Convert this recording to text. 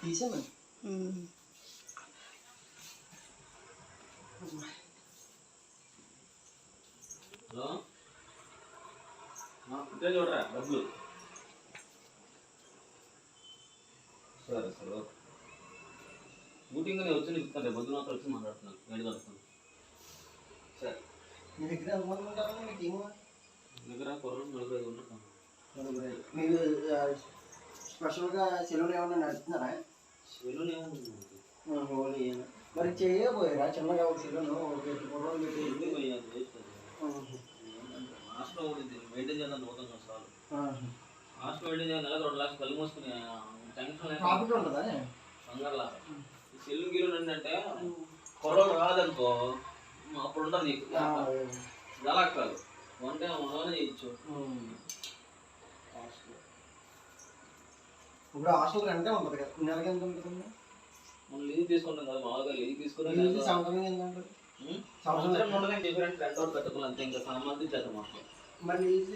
తీసాను. హలో ఇదే చూడరా డబ్బులు. సరే సరే ఓకే. షూటింగ్ నేను వచ్చి నీకు రేపు పొద్దున కలిసి మాట్లాడుతున్నాను. గంట కలుస్తాను. సరే మీ దగ్గర ఎంతమంది ఉంటారు? మీ టీము దగ్గర కుర్రలు 45 ఉంటాం. మీరు స్పెషల్గా సెలవులు ఏమన్నా నడుస్తున్నారా? సెలవులు ఏముంది హోలీ మరి చేయబోయారా? చిన్నగా ఒక సెలవును పెట్టి కుర్రలు పెట్టి హాస్టల్ మెయింటైన్ చేద్దాం పోతాం సార్. హాస్టల్ మెయింటైన్ చేయాలి. నెలకు 2 లక్షలు కళ్ళు మూసుకుని టెన్షన్ ప్రాఫిట్ ఉంటుందా? బంగారులాగా సెల్లు గిల్లు ఏంటంటే కుర్రోడు రాదనుకో అప్పుడు ఉంటుంది నీకు. అలా కాదు వన్ టైం మనలోనే చేయొచ్చు. ఇప్పుడు హాస్టల్ రెంటే ఉంటుంది కదా, నెలకి ఎంత ఉంటుంది? మనం లీవ్ తీసుకుంటాం కదా, మామూలుగా లీవ్ తీసుకుని సంవత్సరం ఎంత ఉంటుంది? సంవత్సరం ఉండదు. డిఫరెంట్ రెంట్ అవుట్ పెట్టుకోవాలి అంతే. ఇంకా సామాన్ చేద్దాం మాకు మరి లీజ్